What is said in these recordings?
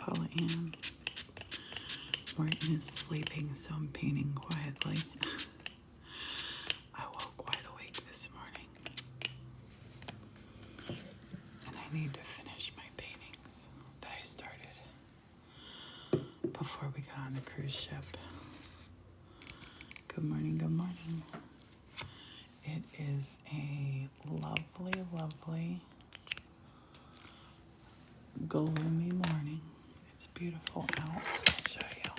Paula Ann. Martin is sleeping, so I'm painting quietly. I woke wide awake this morning. And I need to finish my paintings that I started before we got on the cruise ship. Good morning, good morning. It is a lovely, lovely, gloomy morning. It's beautiful out. I'll show you.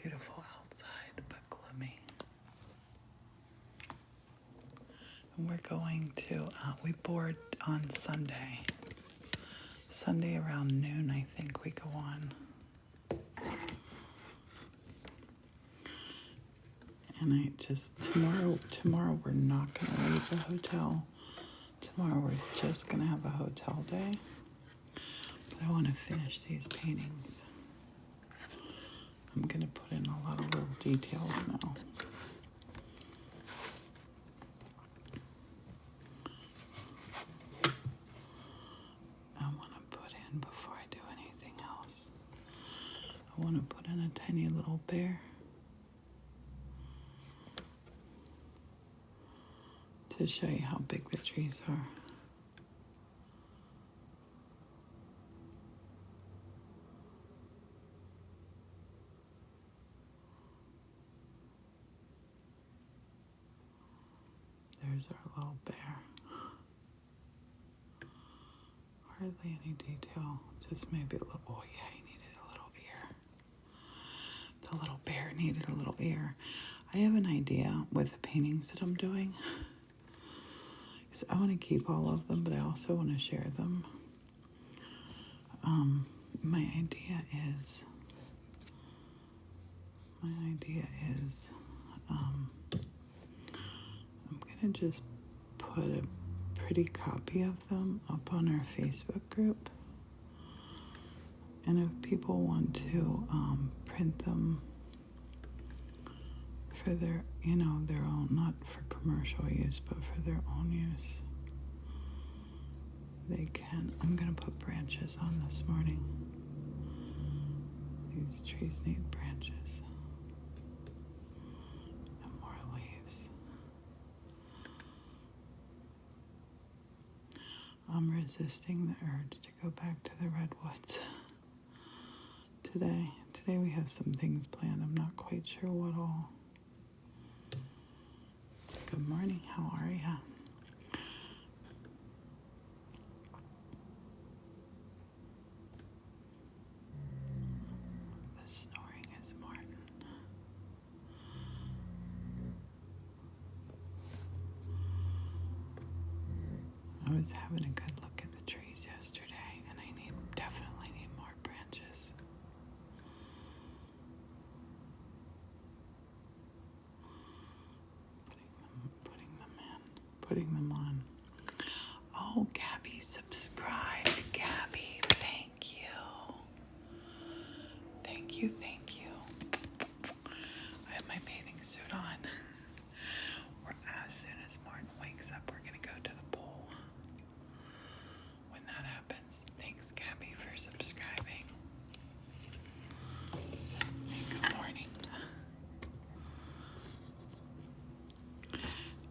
Beautiful outside, but gloomy. And we're going to, we board on Sunday. Sunday around noon, I think we go on. And I just, tomorrow we're not going to leave the hotel. Tomorrow we're just going to have a hotel day. But I want to finish these paintings. I'm going to put in a lot of little details now. I want to put in, before I do anything else, I want to put in a tiny little bear. To show you how big the trees are. There's our little bear. Hardly any detail, just maybe a little, oh yeah, he needed a little ear. The little bear needed a little ear. I have an idea with the paintings that I'm doing. I want to keep all of them, but I also want to share them. My idea is I'm going to just put a pretty copy of them up on our Facebook group. And if people want to print them for their, their own, not for commercial use, but for their own use, they can. I'm going to put branches on this morning. These trees need branches and more leaves. I'm resisting the urge to go back to the redwoods today. Today we have some things planned. I'm not quite sure what all. Good morning, how are ya? The snoring is Martin. I was having a good look at the trees yesterday, and I definitely need more branches. Putting them on. Oh, Gabby, subscribe. Gabby, thank you. Thank you. I have my bathing suit on. As soon as Martin wakes up, we're going to go to the pool. When that happens, thanks, Gabby, for subscribing. And good morning.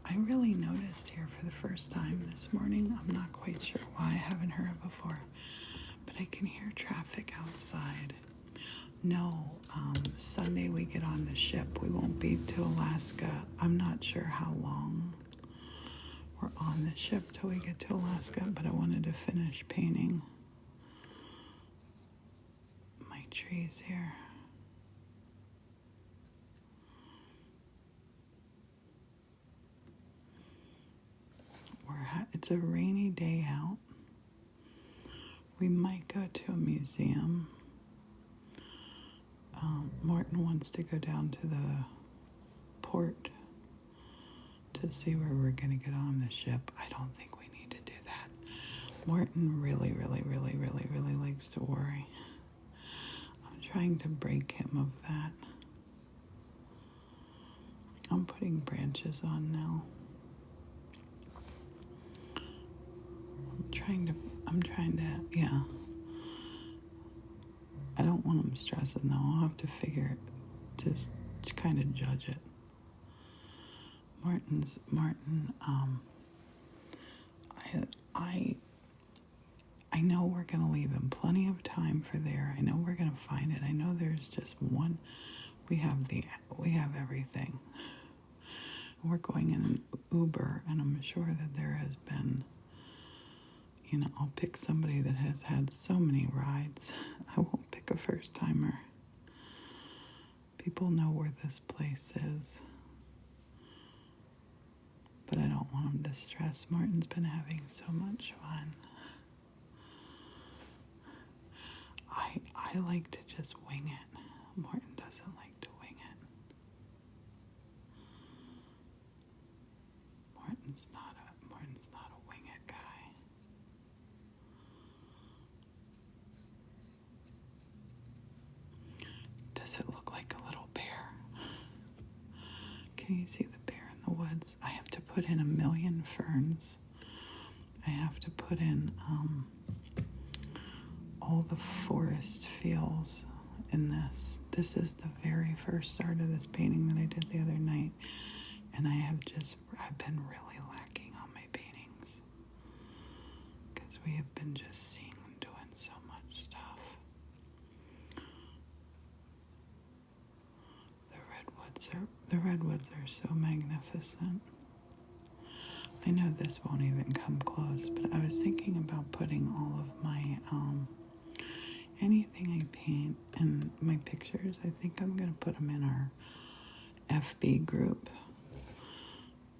I really noticed here for the first time this morning, I'm not quite sure why, I haven't heard it before, but I can hear traffic outside. No, Sunday we get on the ship. We won't be to Alaska. I'm not sure how long we're on the ship till we get to Alaska, but I wanted to finish painting my trees here. It's a rainy day out. We might go to a museum. Martin wants to go down to the port to see where we're going to get on the ship. I don't think we need to do that. Martin really likes to worry. I'm trying to break him of that. I'm putting branches on now. I'm trying to, yeah. I don't want them stressing though. I'll have to figure it, just kind of judge it. Martin, I know we're going to leave him plenty of time for there. I know we're going to find it. I know there's just one. We have everything. We're going in an Uber, and I'm sure that there has been, I'll pick somebody that has had so many rides. I won't pick a first timer. People know where this place is. But I don't want him to stress. Martin's been having so much fun. I like to just wing it. Martin doesn't like to wing it. Martin's not a wing it guy. Does it look like a little bear? Can you see the bear in the woods? I have to put in 1,000,000 ferns. I have to put in all the forest feels in this. This is the very first start of this painting that I did the other night. And I've been really lacking on my paintings. Because we have been just seeing and doing so much stuff. The redwoods are so magnificent. I know this won't even come close, but I was thinking about putting all of my anything I paint in my pictures. I think I'm going to put them in our FB group.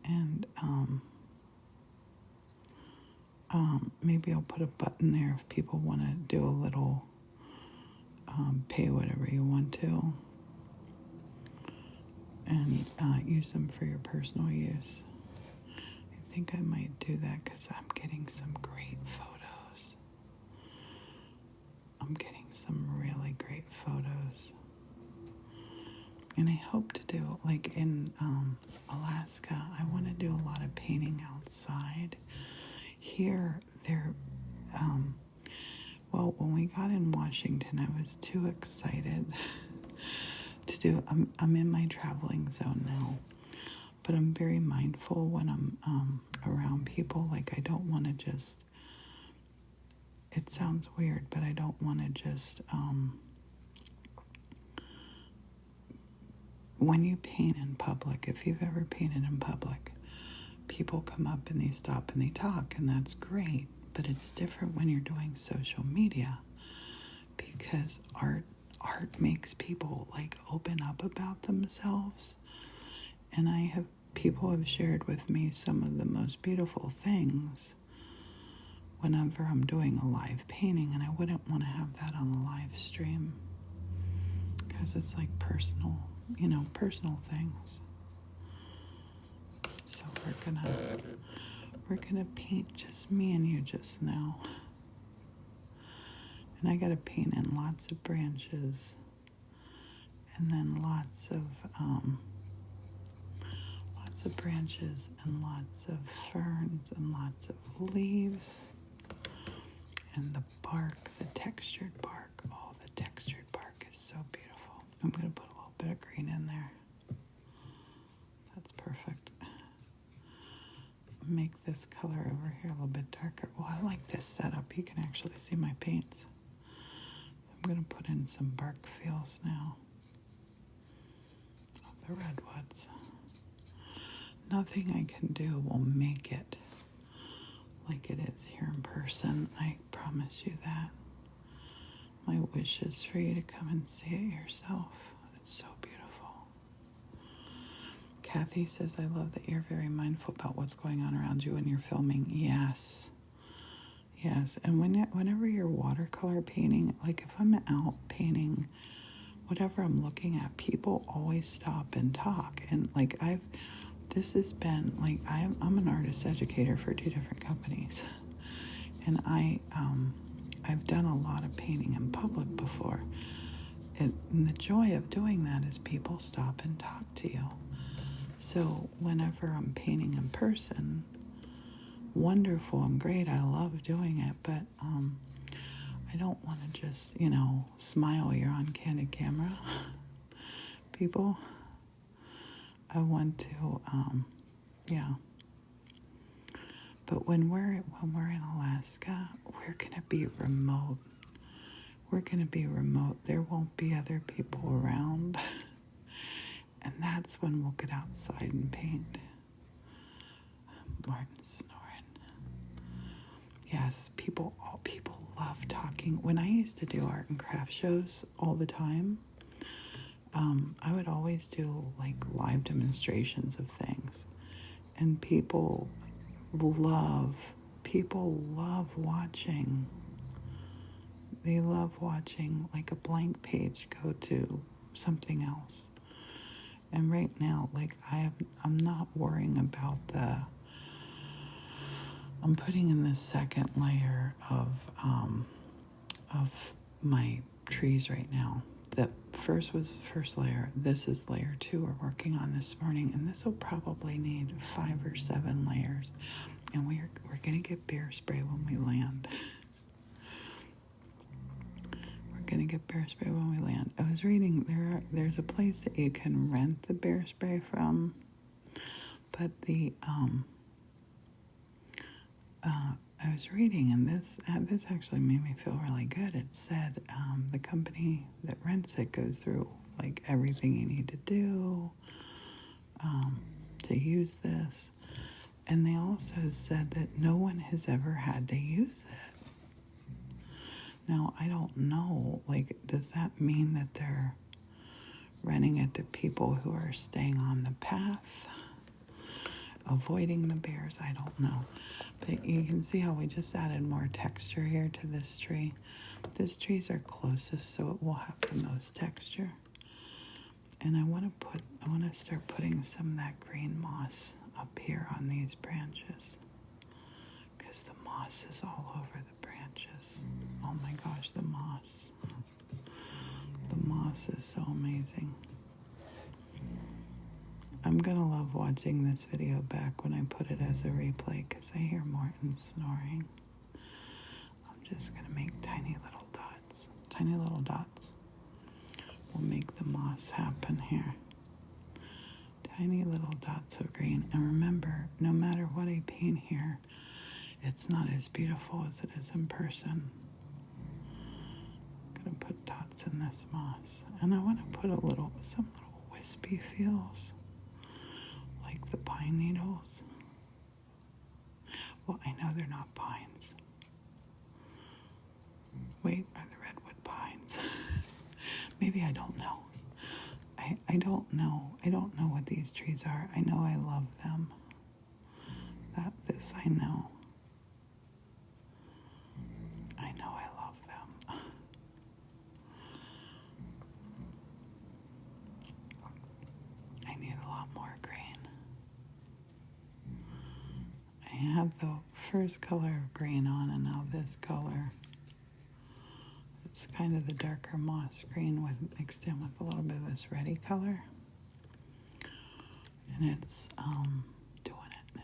And maybe I'll put a button there if people want to do a little pay whatever you want to, and use them for your personal use. I think I might do that because I'm getting some great photos. I'm getting some really great photos. And I hope to do, like in Alaska, I want to do a lot of painting outside. Here, well, when we got in Washington, I was too excited to do, I'm in my traveling zone now, but I'm very mindful when I'm around people. Like, I don't want to just, it sounds weird, but I don't want to just, when you paint in public, if you've ever painted in public, people come up and they stop and they talk, and that's great. But it's different when you're doing social media, because art makes people like open up about themselves. And people have shared with me some of the most beautiful things whenever I'm doing a live painting, and I wouldn't want to have that on the live stream because it's like personal things. So we're gonna paint just me and you just now. And I gotta paint in lots of branches, and then lots of branches and lots of ferns and lots of leaves, and the bark, the textured bark. Oh, the textured bark is so beautiful. I'm gonna put a little bit of green in there. That's perfect. Make this color over here a little bit darker. Well, I like this setup. You can actually see my paints. I'm going to put in some bark feels now of the redwoods. Nothing I can do will make it like it is here in person. I promise you that. My wish is for you to come and see it yourself. It's so beautiful. Kathy says, I love that you're very mindful about what's going on around you when you're filming. Yes. And whenever you're watercolor painting, like if I'm out painting whatever I'm looking at, people always stop and talk. And like this has been like, I'm an artist educator for 2 different companies. And I've done a lot of painting in public before. And the joy of doing that is people stop and talk to you. So whenever I'm painting in person, wonderful and great, I love doing it, but I don't want to just, smile. You're on candid camera. People, I want to, yeah. But when we're in Alaska, we're gonna be remote. We're gonna be remote. There won't be other people around, and that's when we'll get outside and paint. Martin's snoring. Yes, people love talking. When I used to do art and craft shows all the time, I would always do like live demonstrations of things, and people love watching. They love watching like a blank page go to something else. And right now, like I'm not worrying about I'm putting in the second layer of my trees right now. The first was the first layer. This is layer 2 we're working on this morning, and this will probably need 5 or 7 layers. And we're gonna get bear spray when we land. We're gonna get bear spray when we land. I was reading there's a place that you can rent the bear spray from, but I was reading, and this actually made me feel really good. It said the company that rents it goes through like everything you need to do to use this, and they also said that no one has ever had to use it. Now, I don't know, like, does that mean that they're renting it to people who are staying on the path, avoiding the bears? I don't know. But you can see how we just added more texture here to this tree. This tree's our closest, so it will have the most texture. And I want to start putting some of that green moss up here on these branches, because the moss is all over the branches. Oh my gosh, the moss. The moss is so amazing. I'm gonna love watching this video back when I put it as a replay, because I hear Morton snoring. I'm just gonna make tiny little dots. Tiny little dots. We'll make the moss happen here. Tiny little dots of green. And remember, no matter what I paint here, it's not as beautiful as it is in person. I'm gonna put dots in this moss. And I want to put some little wispy feels, like the pine needles. Well, I know they're not pines. Wait, are the redwood pines? Maybe I don't know. I don't know. I don't know what these trees are. I know I love them. This I know. I know I love them. I need a lot more green. I had the first color of green on, and now this color. It's kind of the darker moss green mixed in with a little bit of this reddy color. And it's doing it.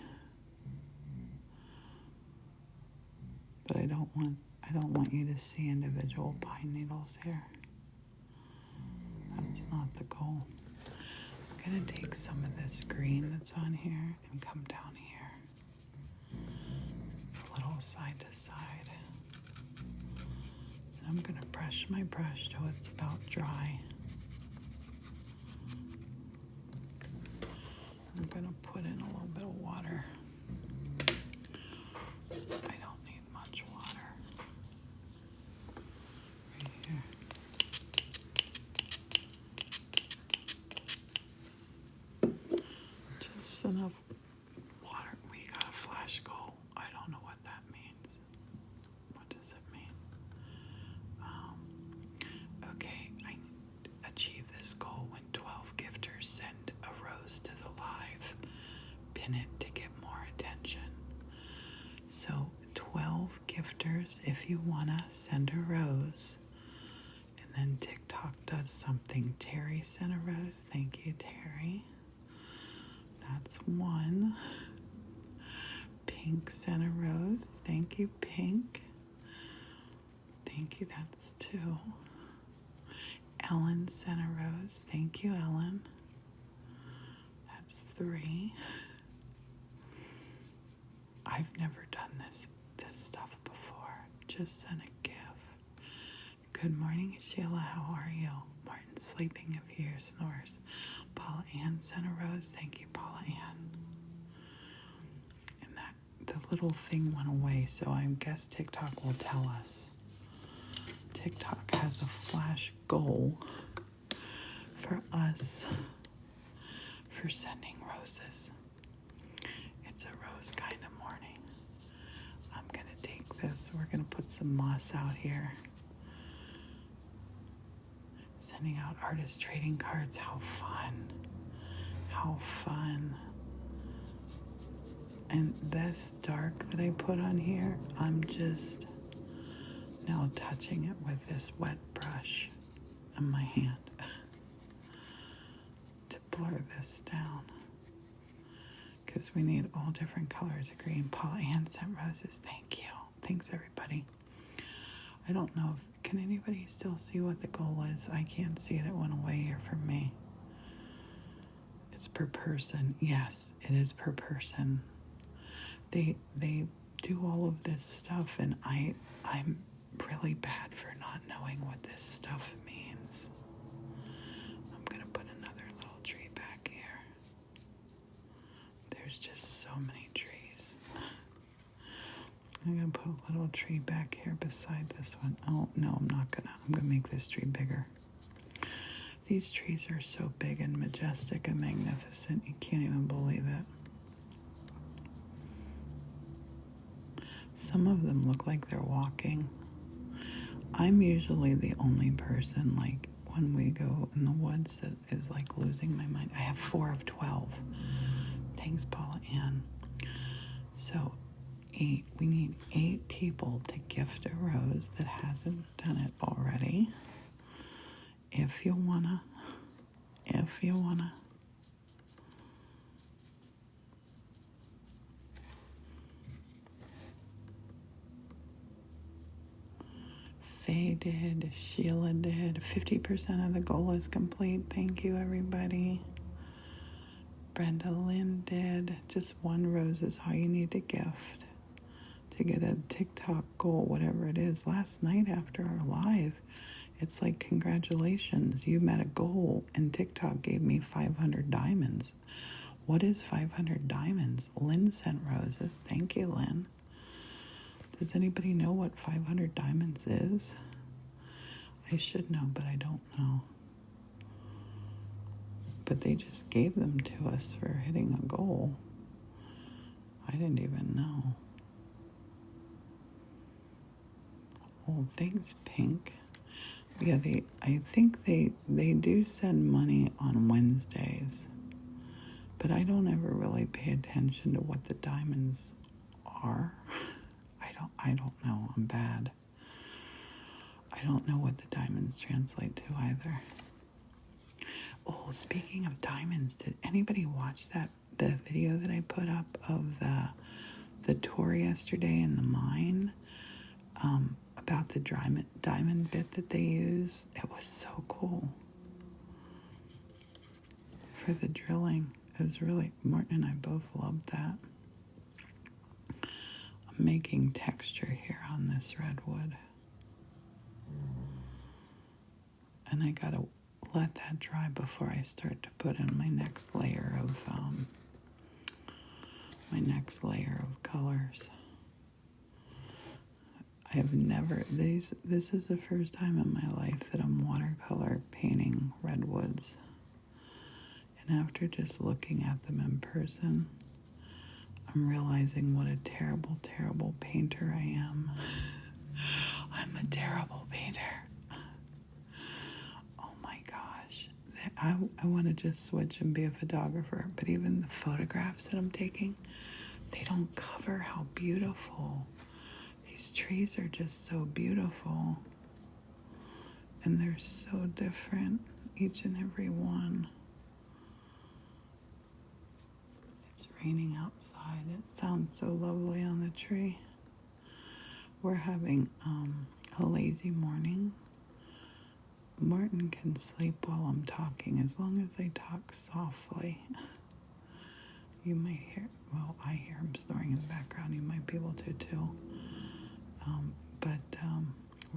But I don't want you to see individual pine needles here. That's not the goal. I'm gonna take some of this green that's on here and come down here. A little side to side. I'm going to brush my brush till it's about dry. I'm going to put in a little bit of water. I don't need much water. Right here. Just enough water. We got a flash goal. I don't know what that means. What does it mean? Okay, I achieve this goal when 12 gifters send a rose to the live. Pin it to get more attention. So 12 gifters, if you wanna send a rose, and then TikTok does something. Terry sent a rose. Thank you, Terry. That's one. Pink sent a rose. Thank you, Pink. Thank you, that's 2. Ellen sent a rose. Thank you, Ellen. That's 3. I've never done this stuff before. Just sent a gift. Good morning, Sheila. How are you? Martin's sleeping if he hears snores. Paula Ann sent a rose. Thank you, Paula Ann. And the little thing went away, so I guess TikTok will tell us. TikTok has a flash goal for us for sending roses. It's a rose kind of morning. I'm going to take this. We're going to put some moss out here. Sending out artist trading cards. How fun. How fun. And this dark that I put on here, I'm just now touching it with this wet brush in my hand to blur this down. Because we need all different colors of green. Paula Ann sent roses. Thank you. Thanks, everybody. I don't know can anybody still see what the goal is? I can't see it. It went away here from me. It's per person. Yes, it is per person. They do all of this stuff, and I'm really bad for not knowing what this stuff means. I'm going to put another little tree back here. There's just so many trees. I'm going to put a little tree back here beside this one. Oh, no, I'm not going to. I'm going to make this tree bigger. These trees are so big and majestic and magnificent. You can't even believe it. Some of them look like they're walking. I'm usually the only person, like, when we go in the woods that is, like, losing my mind. I have 4 of 12. Thanks, Paula Ann. So, we need 8 people to gift a rose that hasn't done it already. If you wanna. Faye did, Sheila did. 50% of the goal is complete. Thank you, everybody. Brenda Lynn did. Just 1 rose is all you need to gift to get a TikTok goal, whatever it is. Last night after our live, it's like, congratulations, you met a goal, and TikTok gave me 500 diamonds. What is 500 diamonds? Lynn sent roses. Thank you, Lynn. Does anybody know what 500 diamonds is? I should know, but I don't know. But they just gave them to us for hitting a goal. I didn't even know. Oh, thanks, Pink. Yeah, I think they do send money on Wednesdays, but I don't ever really pay attention to what the diamonds are. I don't know. I'm bad. I don't know what the diamonds translate to either. Oh, speaking of diamonds, did anybody watch the video that I put up of the tour yesterday in the mine? About the diamond bit that they use. It was so cool for the drilling. It was really, Martin and I both loved that. I'm making texture here on this redwood. And I gotta let that dry before I start to put in my next layer of colors. I have never, this is the first time in my life that I'm watercolor painting redwoods. And after just looking at them in person, I'm realizing what a terrible, terrible painter I am. I'm a terrible painter. Oh my gosh. I want to just switch and be a photographer, but even the photographs that I'm taking, they don't cover how beautiful. These trees are just so beautiful, and they're so different, each and every one. It's raining outside. It sounds so lovely on the tree. We're having a lazy morning. Martin can sleep while I'm talking as long as I talk softly. You might hear, well, I hear him snoring in the background. You might be able to too. But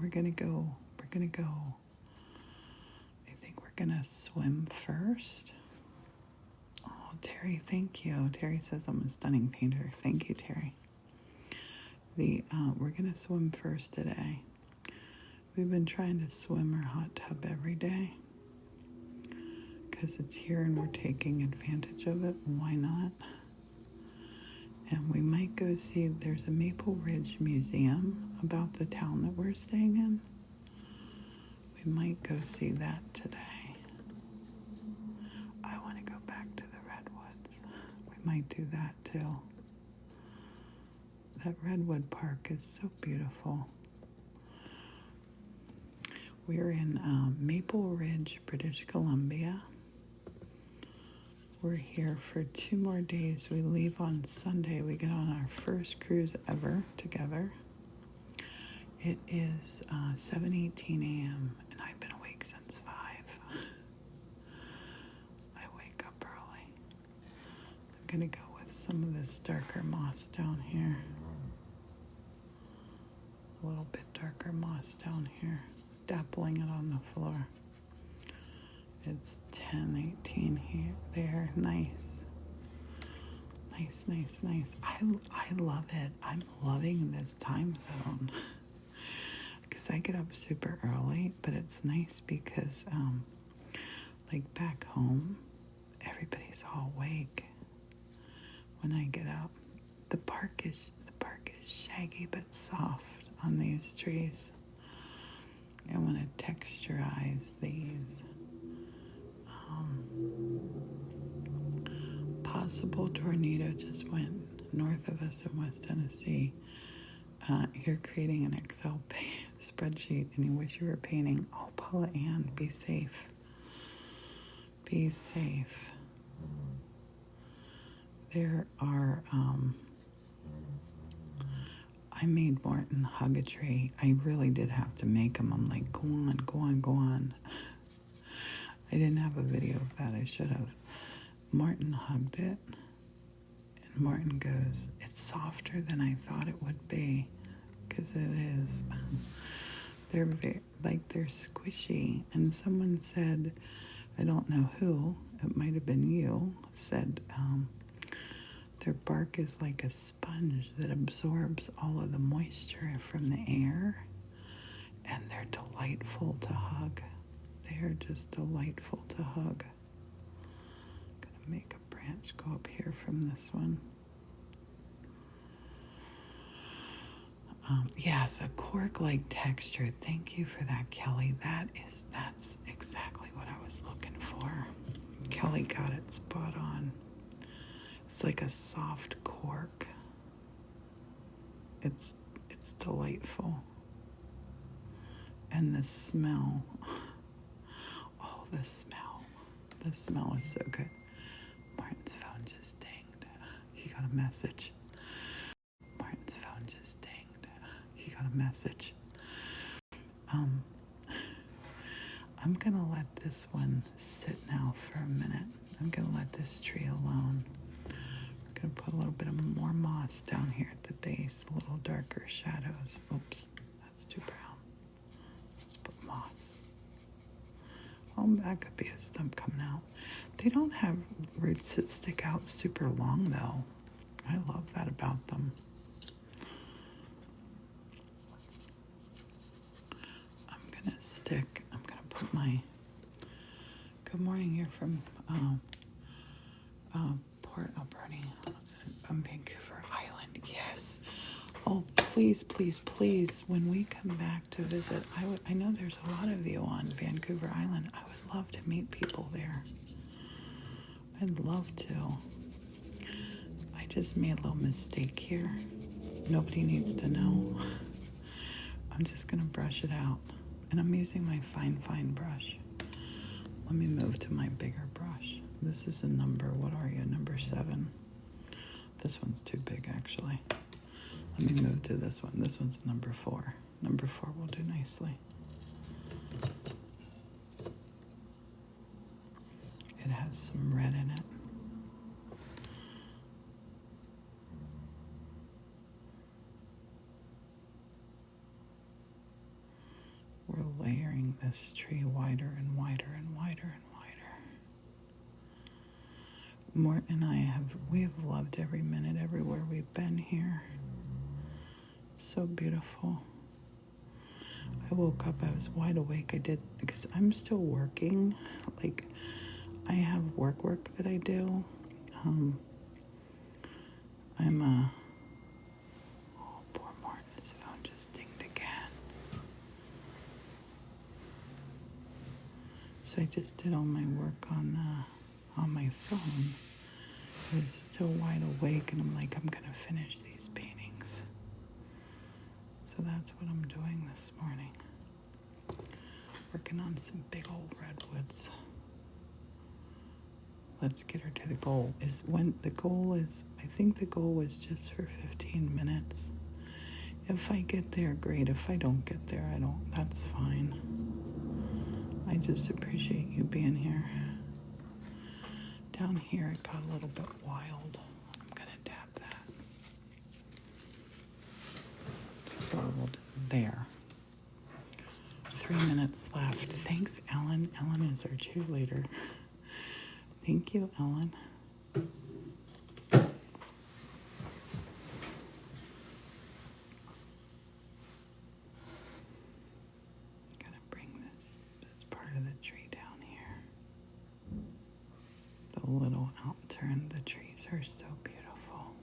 we're gonna go. I think we're gonna swim first. Oh, Terry, thank you. Terry says I'm a stunning painter. Thank you, Terry. We're gonna swim first today. We've been trying to swim our hot tub every day because it's here and we're taking advantage of it. Why not? And we might go see, there's a Maple Ridge Museum about the town that we're staying in. We might go see that today. I want to go back to the redwoods. We might do that too. That redwood park is so beautiful. We're in Maple Ridge, British Columbia. We're here for 2 more days. We leave on Sunday. We get on our first cruise ever together. It is 7:18 a.m. and I've been awake since 5. I wake up early. I'm gonna go with some of this darker moss down here. A little bit darker moss down here. Dappling it on the floor. It's 10:18 here. There, nice. Nice. I love it. I'm loving this time zone. Because I get up super early, but it's nice because, like back home, everybody's all awake when I get up. The park is shaggy but soft on these trees. I want to texturize these. Possible tornado just went north of us in West Tennessee. You're creating an Excel spreadsheet and you wish you were painting. Oh, Paula Ann, be safe. Be safe. There are, I made Martin hug a tree. I really did have to make him. I'm like, go on. I didn't have a video of that. I should have. Martin hugged it, and Martin goes, it's softer than I thought it would be, because it is. They're they're squishy. And someone said, I don't know who, it might have been you, said their bark is like a sponge that absorbs all of the moisture from the air, and they're delightful to hug. They are just delightful to hug. I'm gonna make a branch go up here from this one. Yes, a cork-like texture. Thank you for that, Kelly. That's exactly what I was looking for. Kelly got it spot on. It's like a soft cork. It's delightful. And the smell. Oh, the smell. The smell is so good. Martin's phone just dinged. He got a message. Martin's phone just dinged. He got a message. I'm gonna let this one sit now for a minute. I'm gonna let this tree alone. I'm gonna put a little bit of more moss down here at the base, a little darker shadows. Oops, that's too brown. Let's put moss. Oh, that could be a stump coming out. They don't have roots that stick out super long though. I love that about them. I'm gonna put my good morning here from Port Alberni on Vancouver Island. Yes. Oh, please, when we come back to visit, I know there's a lot of you on Vancouver Island. I would love to meet people there. I'd love to. I just made a little mistake here. Nobody needs to know. I'm just gonna brush it out. And I'm using my fine brush. Let me move to my bigger brush. This is a number, what are you, number 7? This one's too big, actually. Let me move to this one. This one's number 4. Number 4 will do nicely. It has some red in it. We're layering this tree wider and wider and wider and wider. Morton and I we have loved every minute everywhere we've been here. So beautiful. I woke up, I was wide awake. Because I'm still working. Like, I have work that I do. Oh, poor Martin, his phone just dinged again. So I just did all my work on my phone. I was still wide awake, and I'm like, I'm gonna finish these paintings. So that's what I'm doing this morning. Working on some big old redwoods. Let's get her to the goal. I think the goal was just for 15 minutes. If I get there, great. If I don't get there, that's fine. I just appreciate you being here. Down here, it got a little bit wild. I'm gonna dab that. Just a little there. 3 minutes left. Thanks, Ellen. Ellen is our cheerleader. Thank you, Ellen. Gonna bring this part of the tree down here. The little outturn. The trees are so beautiful.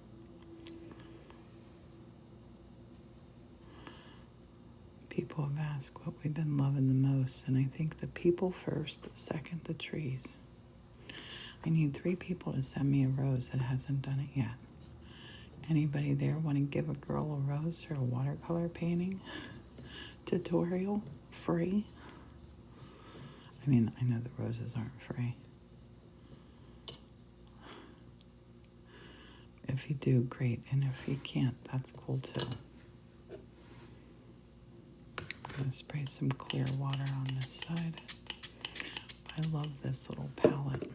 People have asked what we've been loving the most, and I think the people first, second the trees. I need 3 people to send me a rose that hasn't done it yet. Anybody there want to give a girl a rose or a watercolor painting tutorial? Free? I mean, I know the roses aren't free. If you do, great. And if you can't, that's cool too. I'm going to spray some clear water on this side. I love this little palette.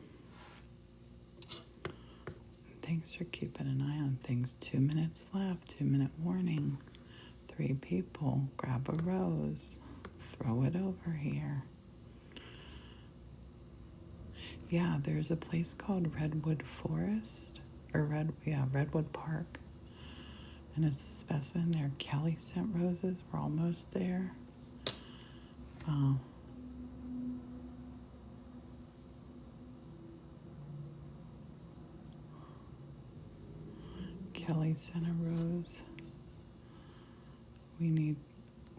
Thanks for keeping an eye on things. 2 minutes left, 2-minute warning. 3 people, grab a rose, throw it over here. Yeah, there's a place called Redwood Forest, or Redwood Park. And it's a specimen there. Kelly scent roses, we're almost there. Kelly sent a rose. We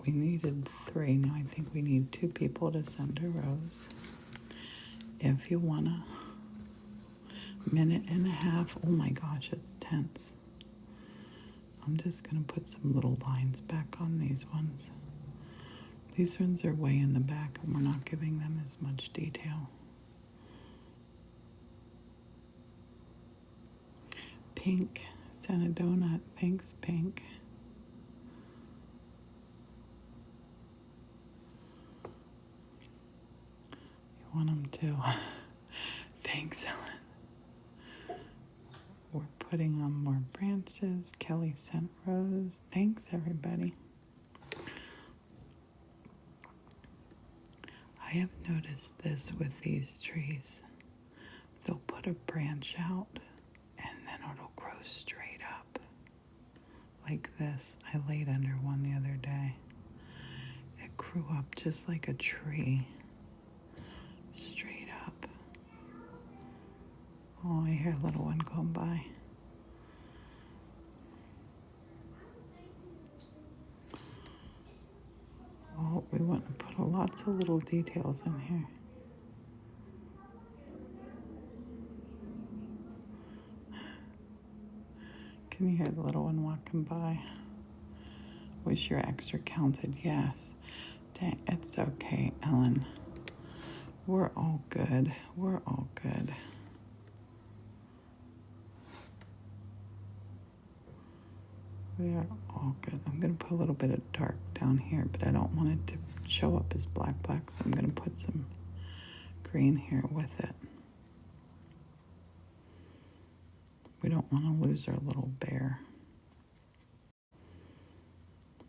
needed 3. Now I think we need 2 people to send a rose. If you wanna, 1.5 minutes. Oh my gosh, it's tense. I'm just gonna put some little lines back on these ones. These ones are way in the back, and we're not giving them as much detail. Pink. Sent a donut. Thanks, Pink. You want them too. Thanks, Ellen. We're putting on more branches. Kelly sent rose. Thanks, everybody. I have noticed this with these trees. They'll put a branch out, and then it'll grow straight up like this. I laid under one the other day. It grew up just like a tree, straight up. Oh, I hear a little one going by. Oh, we want to put lots of little details in here. Can you hear the little one walking by? Wish you're extra counted. Yes. Dang, it's okay, Ellen. We're all good. We're all good. We are all good. I'm going to put a little bit of dark down here, but I don't want it to show up as black, so I'm going to put some green here with it. We don't want to lose our little bear.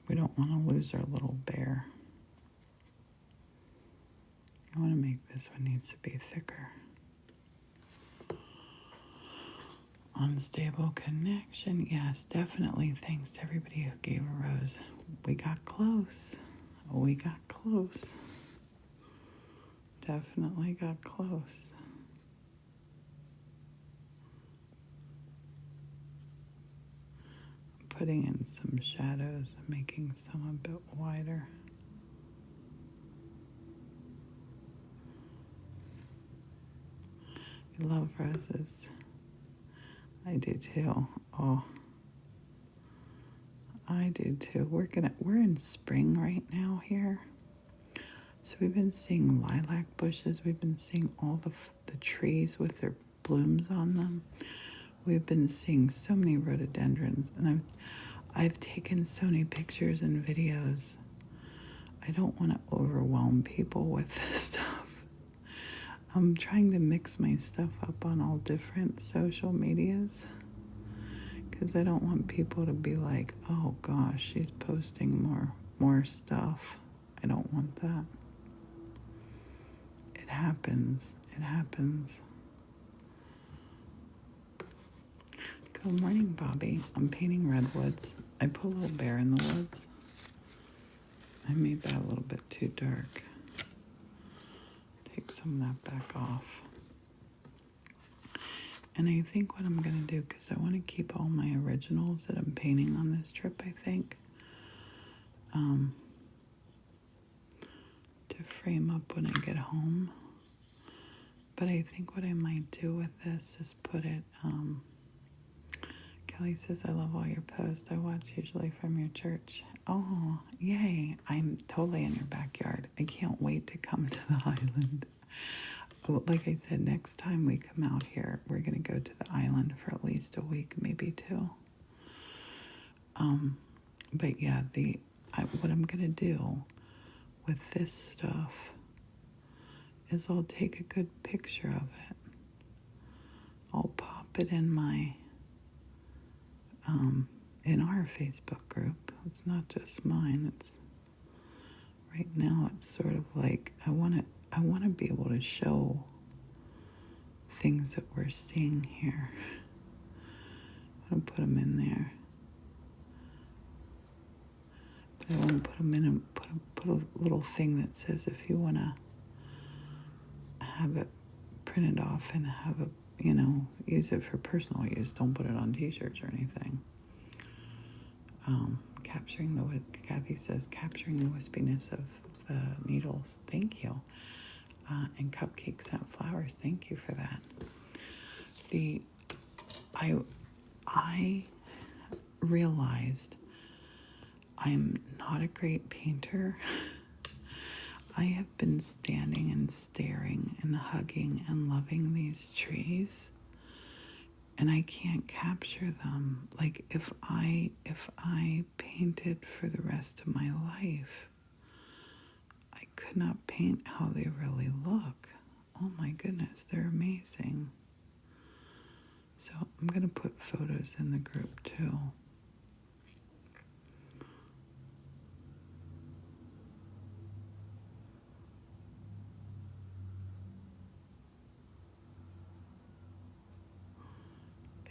We don't want to lose our little bear. I want to make this one needs to be thicker. Unstable connection. Yes, definitely. Thanks to everybody who gave a rose. We got close. We got close. Definitely got close. Putting in some shadows and making some a bit wider. I love roses. I do too. Oh, I do too. We're in spring right now here. So we've been seeing lilac bushes. We've been seeing all the trees with their blooms on them. We've been seeing so many rhododendrons, and I've taken so many pictures and videos. I don't want to overwhelm people with this stuff. I'm trying to mix my stuff up on all different social medias because I don't want people to be like, oh gosh, she's posting more stuff. I don't want that. It happens. It happens. Good morning, Bobby. I'm painting redwoods. I put a little bear in the woods. I made that a little bit too dark. Take some of that back off. And I think what I'm going to do, because I want to keep all my originals that I'm painting on this trip, I think, to frame up when I get home. But I think what I might do with this is put it, Kelly says, I love all your posts. I watch usually from your church. Oh, yay. I'm totally in your backyard. I can't wait to come to the island. Like I said, next time we come out here, we're going to go to the island for at least a week, maybe two. But yeah, what I'm going to do with this stuff is I'll take a good picture of it. I'll pop it in my in our Facebook group. It's not just mine. It's right now. It's sort of like I want to be able to show things that we're seeing here. I'm gonna put them in there, but I want to put them in and put a little thing that says if you want to have it printed off and have it, use it for personal use. Don't put it on t-shirts or anything. Kathy says, capturing the wispiness of the needles. Thank you. And cupcakes and flowers. Thank you for that. I realized I'm not a great painter. I have been standing and staring and hugging and loving these trees, and I can't capture them. Like if I painted for the rest of my life, I could not paint how they really look. Oh my goodness, they're amazing. So I'm going to put photos in the group too.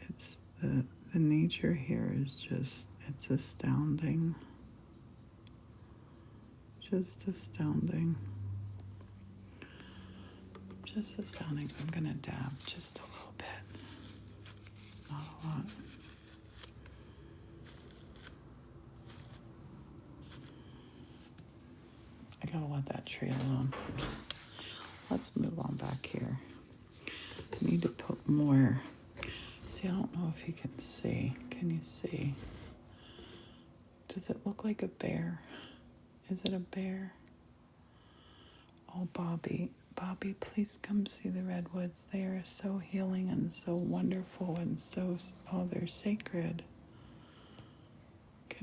It's the nature here is just, it's astounding. Just astounding. Just astounding. I'm going to dab just a little bit. Not a lot. I gotta let that tree alone. Let's move on back here. I need to put more. See, I don't know if you can see. Can you see? Does it look like a bear? Is it a bear? Oh, Bobby, please come see the redwoods. They are so healing and so wonderful and so, they're sacred.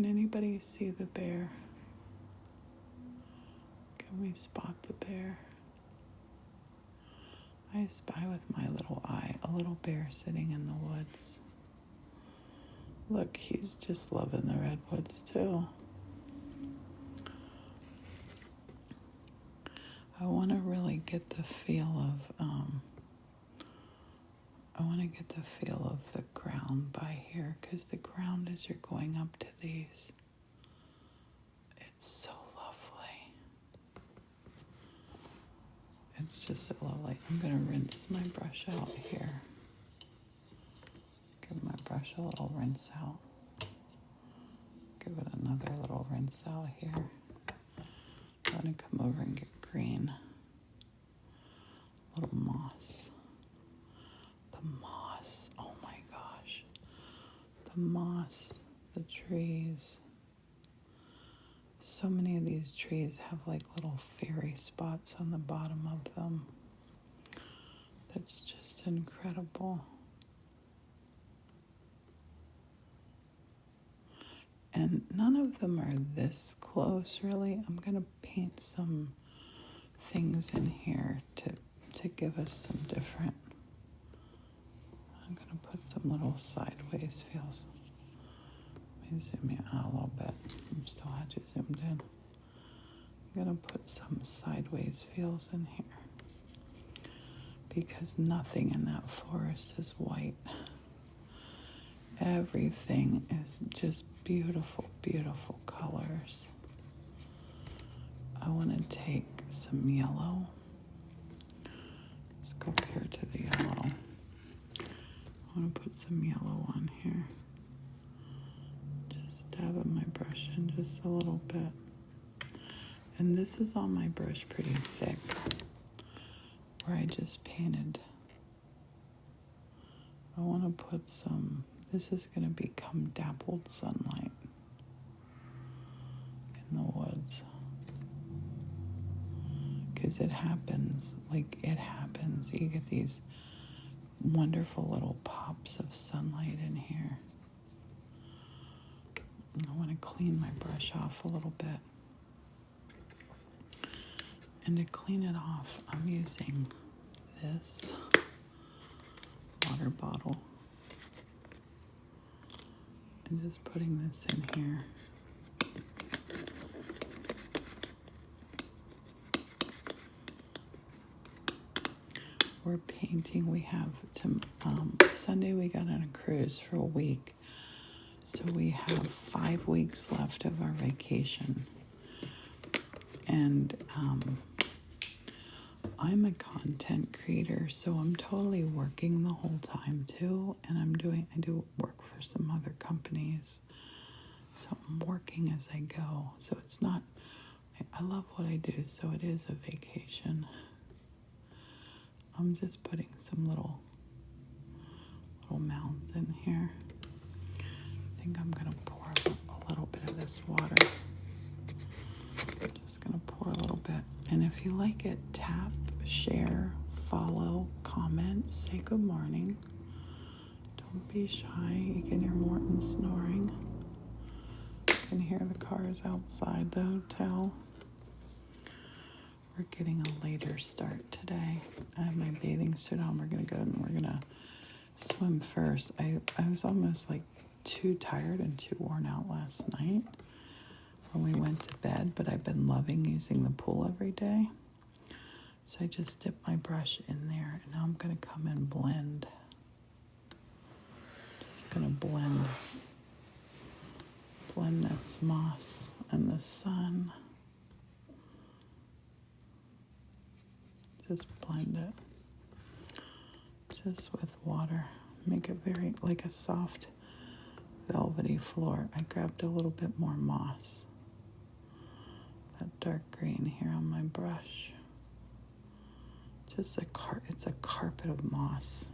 Can anybody see the bear? Can we spot the bear? I spy with my little eye a little bear sitting in the woods. Look, he's just loving the redwoods too. I want to really get the feel of, the ground by here, because the ground as you're going up to these, it's so lovely. It's just so lovely. I'm going to rinse my brush out here. Give my brush a little rinse out. Give it another little rinse out here. I'm going to come over and get green. Little moss. The moss. Oh my gosh. The moss. The trees. So many of these trees have like little fairy spots on the bottom of them. That's just incredible. And none of them are this close, really. I'm going to paint some things in here to give us some different. I'm going to put some little sideways feels. Let me zoom you out a little bit. I'm still had you zoomed in. I'm going to put some sideways feels in here because nothing in that forest is white. Everything is just beautiful, beautiful colors. I want to take some yellow. Let's go up here to the yellow. I want to put some yellow on here. Just dabbing my brush in just a little bit. And this is on my brush pretty thick, where I just painted. I want to put some, this is going to become dappled sunlight in the woods. Because it happens. You get these wonderful little pops of sunlight in here. I want to clean my brush off a little bit. And to clean it off, I'm using this water bottle. And just putting this in here. We're painting. We have Sunday we got on a cruise for a week. So we have 5 weeks left of our vacation. And I'm a content creator, so I'm totally working the whole time too. And I do work for some other companies. So I'm working as I go. So it's not, I love what I do, so it is a vacation. I'm just putting some little mounds in here. I think I'm gonna pour a little bit of this water. Just gonna pour a little bit. And if you like it, tap, share, follow, comment, say good morning. Don't be shy. You can hear Morton snoring. You can hear the cars outside the hotel. We're getting a later start today. I have my bathing suit on. We're gonna go and we're gonna swim first. I was almost like too tired and too worn out last night when we went to bed, but I've been loving using the pool every day. So I just dipped my brush in there, and now I'm going to come and blend. Just going to blend this moss and the sun. Just blend it. Just with water. Make it very, like a soft, velvety floor. I grabbed a little bit more moss. That dark green here on my brush. Just it's a carpet of moss.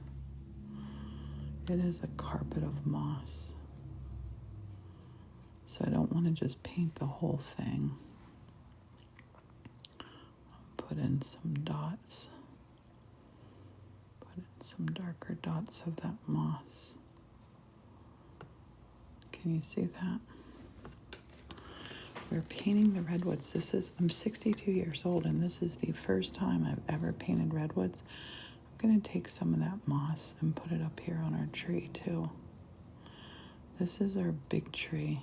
It is a carpet of moss. So I don't want to just paint the whole thing. I'll put in some dots. Put in some darker dots of that moss. Can you see that? We're painting the redwoods. I'm 62 years old, and this is the first time I've ever painted redwoods. I'm going to take some of that moss and put it up here on our tree too. This is our big tree,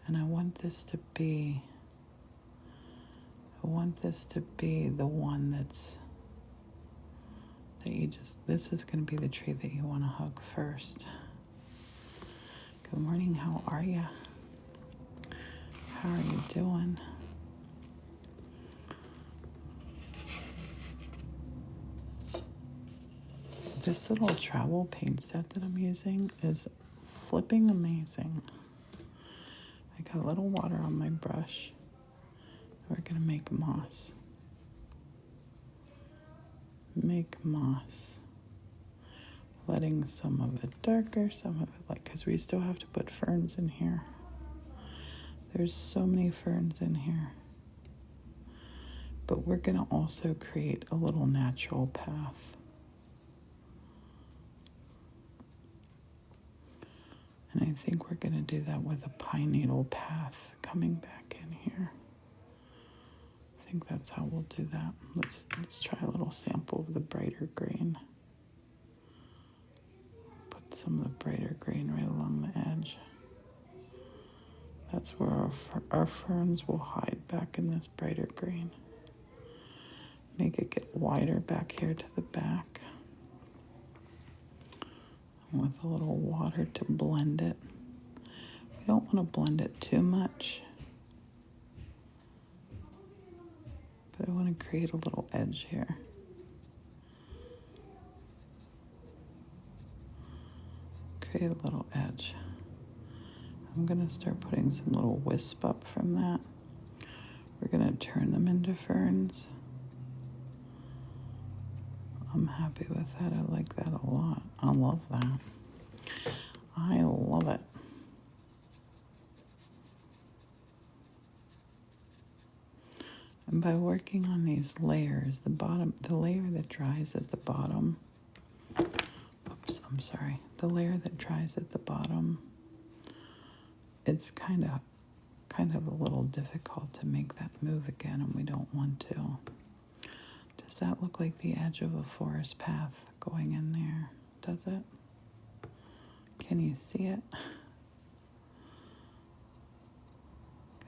and I want this to be the one this is going to be the tree that you want to hug first. Good morning, how are you? How are you doing? This little travel paint set that I'm using is flipping amazing. I got a little water on my brush. We're going to make moss. Make moss. Letting some of it darker, some of it light, because we still have to put ferns in here. There's so many ferns in here. But we're going to also create a little natural path. And I think we're going to do that with a pine needle path coming back in here. I think that's how we'll do that. Let's try a little sample of the brighter green. Put some of the brighter green right along the edge. That's where our ferns will hide back in this brighter green. Make it get wider back here to the back. With a little water to blend it. We don't want to blend it too much, but I want to create a little edge here. Create a little edge. I'm going to start putting some little wisp up from that. We're going to turn them into ferns. I'm happy with that. I like that a lot. I love that. I love it. And by working on these layers, the layer that dries at the bottom, the layer that dries at the bottom, it's kind of a little difficult to make that move again, and we don't want to. Does that look like the edge of a forest path going in there? Does it? Can you see it?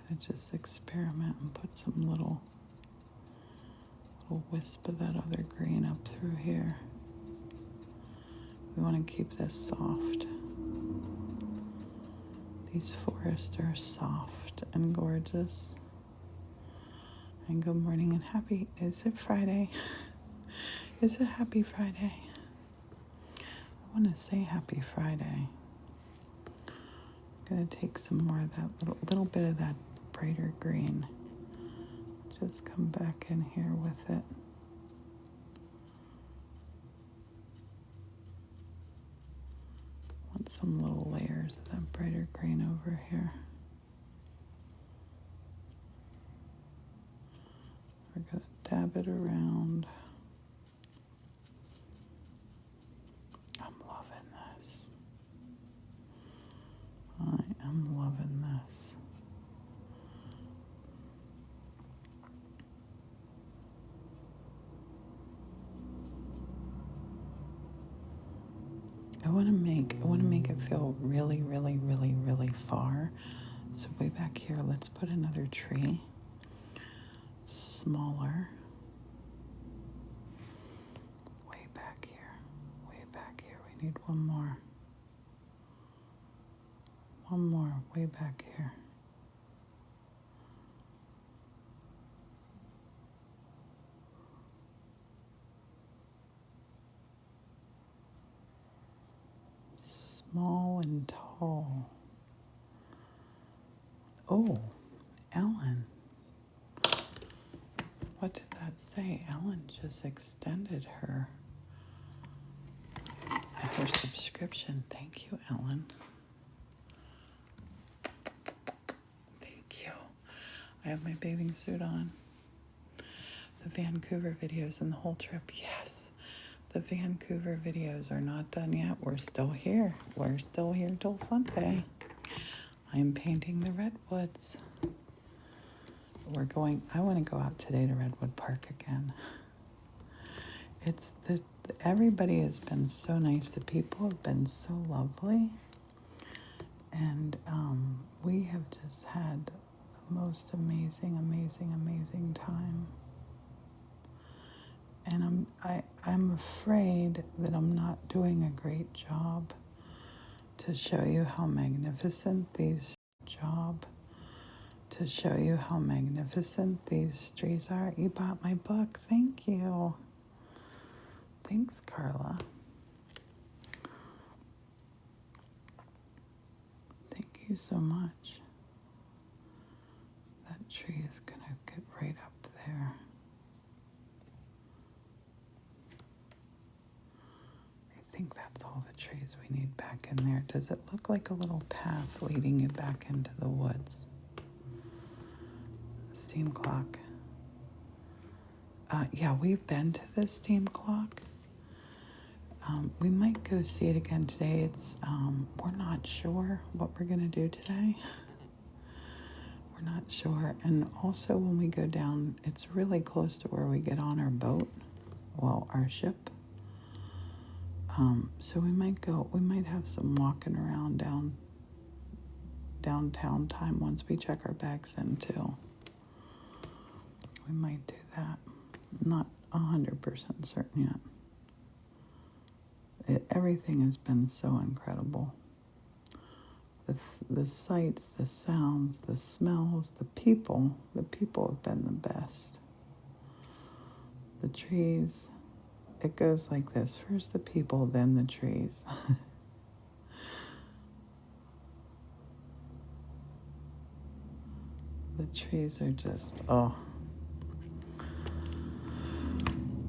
Gonna just experiment and put some little wisp of that other green up through here. We want to keep this soft. These forests are soft and gorgeous. And good morning and is it Friday? Is it happy Friday? I want to say happy Friday. I'm going to take some more of that little bit of that brighter green. Just come back in here with it. Want some little layers of that brighter green over here. We're going to dab it around. I'm loving this. I am loving this. I want to make it feel really, really, really, really far. So way back here, let's put another tree. Smaller. Way back here. Way back here. We need one more. One more way back here. Small and tall. Oh, Ellen. What did that say? Ellen just extended her subscription. Thank you, Ellen. Thank you. I have my bathing suit on. The Vancouver videos and the whole trip. Yes. The Vancouver videos are not done yet. We're still here. We're still here till Sunday. I'm painting the redwoods. I want to go out today to Redwood Park again. Everybody has been so nice. The people have been so lovely. And we have just had the most amazing, amazing, amazing time. And I'm afraid that I'm not doing a great job to show you how magnificent these trees are. You bought my book. Thank you. Thanks, Carla. Thank you so much. That tree is going to get right up there. I think that's all the trees we need back in there. Does it look like a little path leading you back into the woods? Steam clock. Yeah, we've been to the steam clock. We might go see it again today. We're not sure what we're going to do today. We're not sure. And also when we go down, it's really close to where we get on our boat. Well, our ship. So we might have some walking around downtown time once we check our bags in too. We might do that. I'm not 100% certain yet. Everything has been so incredible. The sights, the sounds, the smells, the people have been the best. The trees, it goes like this. First the people, then the trees. The trees are just, all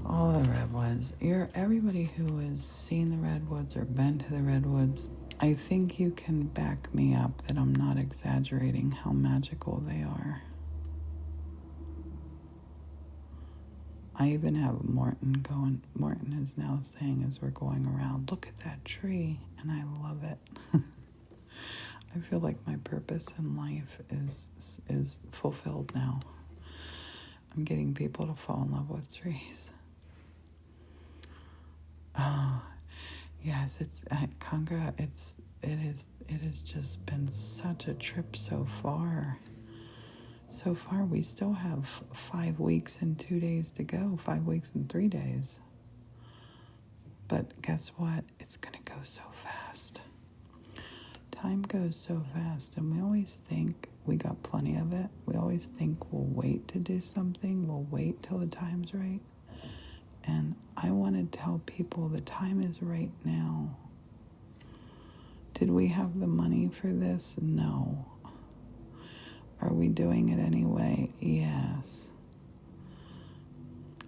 the redwoods. Everybody who has seen the redwoods or been to the redwoods, I think you can back me up that I'm not exaggerating how magical they are. I even have Morton is now saying as we're going around, look at that tree, and I love it. I feel like my purpose in life is fulfilled now. I'm getting people to fall in love with trees. Oh, yes, it's Conga. It has just been such a trip so far. So far, we still have 5 weeks and 2 days to go. 5 weeks and 3 days. But guess what? It's gonna go so fast. Time goes so fast, and we always think we got plenty of it. We always think we'll wait to do something. We'll wait till the time's right. And I want to tell people the time is right now. Did we have the money for this? No. Are we doing it anyway? Yes.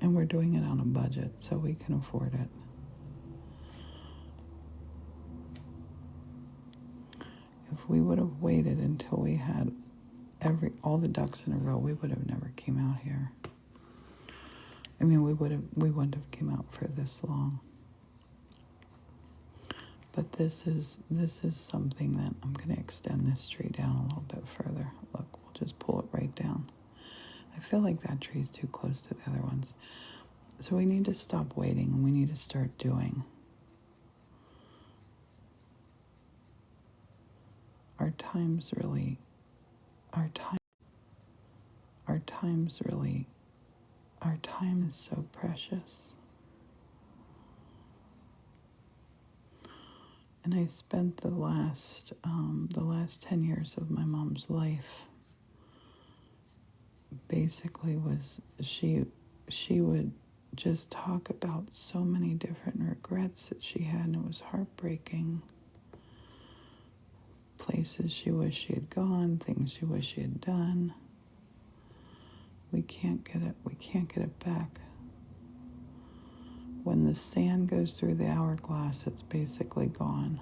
And we're doing it on a budget, so we can afford it. If we would have waited until we had all the ducks in a row, we would have never came out here. I mean, we wouldn't have came out for this long. But this is something that I'm going to extend this tree down a little bit further. Look, we'll just pull it right down. I feel like that tree is too close to the other ones. So we need to stop waiting and we need to start doing. Our time is so precious. And I spent the last 10 years of my mom's life basically she would just talk about so many different regrets that she had, and it was heartbreaking. Places she wished she had gone, things she wished she had done. We can't get it back. When the sand goes through the hourglass, it's basically gone.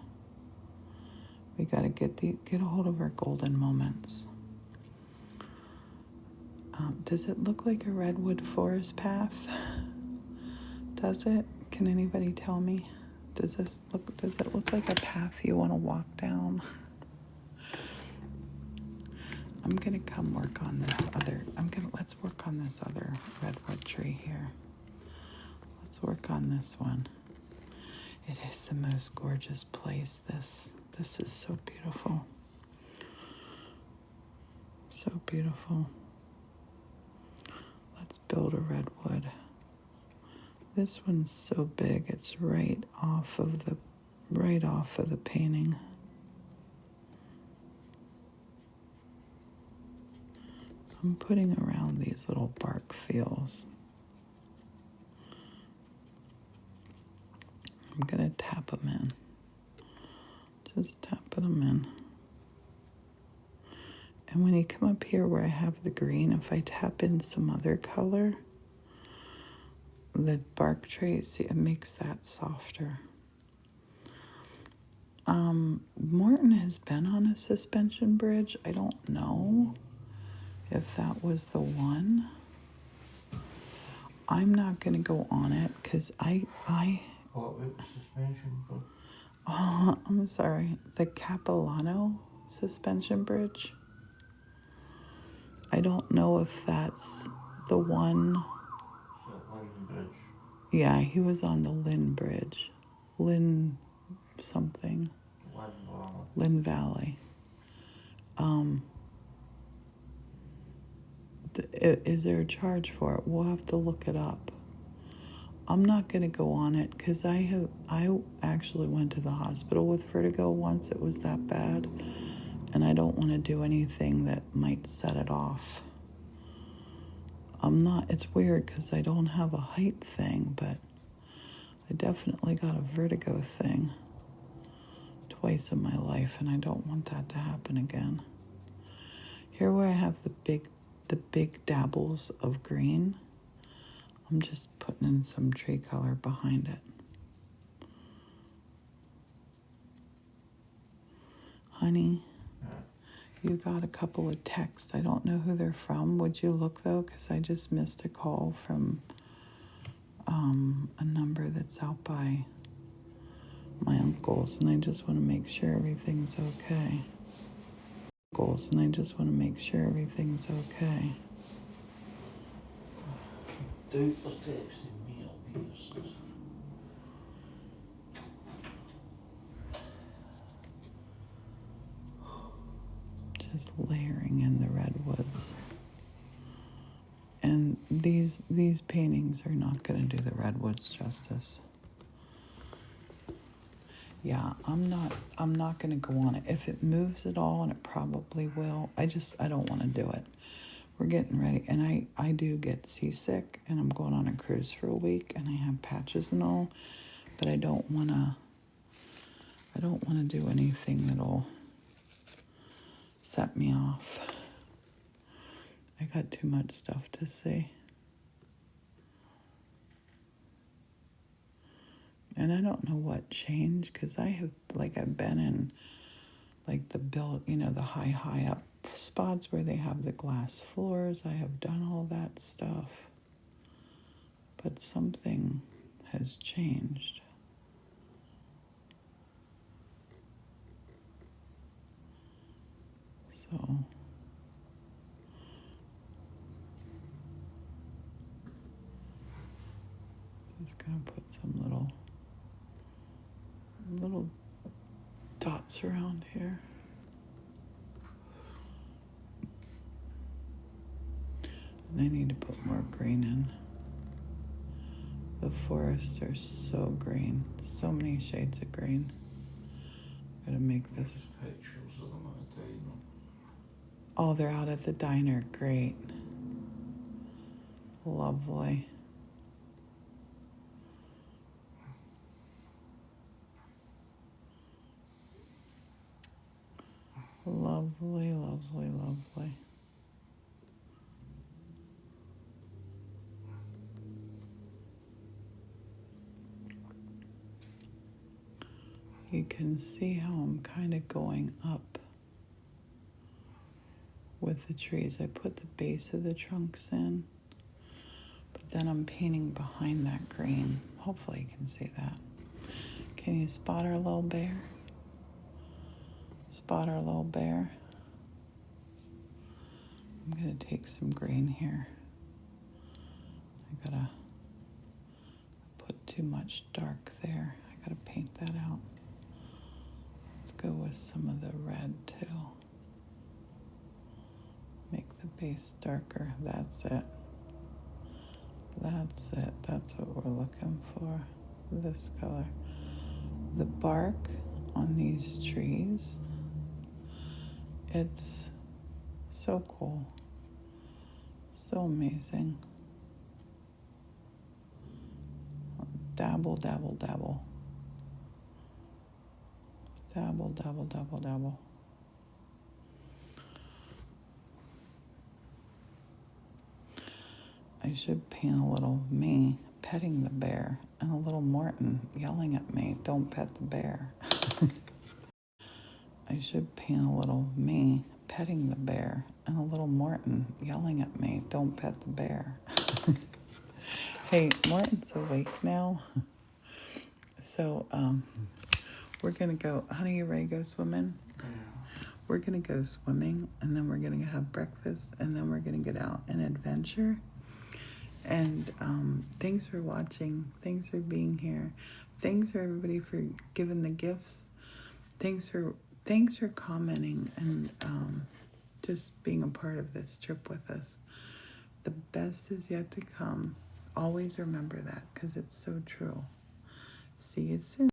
We got to get a hold of our golden moments. Does it look like a redwood forest path? Does it? Can anybody tell me? Does it look like a path you want to walk down? I'm gonna come work on this other, let's work on this other redwood tree here. Let's work on this one. It is the most gorgeous place. This is so beautiful. So beautiful. Let's build a redwood. This one's so big, it's right off of the painting. I'm putting around these little bark feels. I'm gonna tap them in. Just tapping them in. And when you come up here where I have the green, if I tap in some other color, the bark tray, see, it makes that softer. Morton has been on a suspension bridge. I don't know if that was the one. I'm not going to go on it because What about the suspension bridge? Oh, I'm sorry. The Capilano suspension bridge. I don't know if that's the one. Is that Lynn Bridge? Yeah, he was on the Lynn Bridge. Lynn something. Lynn Valley. Lynn Valley. Is there a charge for it? We'll have to look it up. I'm not going to go on it because I actually went to the hospital with vertigo once. It was that bad. And I don't want to do anything that might set it off. It's weird because I don't have a height thing, but I definitely got a vertigo thing twice in my life, and I don't want that to happen again. Here where I have the big dabbles of green, I'm just putting in some tree color behind it. Honey, you got a couple of texts. I don't know who they're from. Would you look, though? Because I just missed a call from a number that's out by my uncle's, and I just want to make sure everything's okay. And I just want to make sure everything's okay. Dude was texting me on business. Just layering in the redwoods. And these paintings are not going to do the redwoods justice. Yeah, I'm not going to go on it. If it moves at all, and it probably will, I don't want to do it. We're getting ready, and I do get seasick, and I'm going on a cruise for a week, and I have patches and all, but I don't want to do anything that'll set me off. I got too much stuff to see. And I don't know what changed, because I've been in like the high up spots where they have the glass floors. I have done all that stuff, but something has changed. So just gonna put some little dots around here. And I need to put more green in. The forests are so green. So many shades of green. Gotta make this. Pictures of them at the diner. Oh, they're out at the diner. Great. Lovely. Lovely, lovely, lovely. You can see how I'm kind of going up with the trees. I put the base of the trunks in, but then I'm painting behind that green. Hopefully you can see that. Can you spot our little bear? Spot our little bear. I'm gonna take some green here. I gotta put too much dark there. I gotta paint that out. Let's go with some of the red too. Make the base darker. That's it. That's it. That's what we're looking for. This color. The bark on these trees, it's so cool. So amazing. Dabble, dabble, dabble. Dabble, dabble, dabble, dabble. I should paint a little me petting the bear and a little Morton yelling at me, "Don't pet the bear." I should paint a little me petting the bear and a little Morton yelling at me, "Don't pet the bear." Hey, Morton's awake now. So, we're gonna go, honey, you ready to go swimming? Yeah. We're gonna go swimming, and then we're gonna have breakfast, and then we're gonna get out and adventure. And thanks for watching. Thanks for being here. Thanks for everybody for giving the gifts. Thanks for commenting and just being a part of this trip with us. The best is yet to come. Always remember that, because it's so true. See you soon.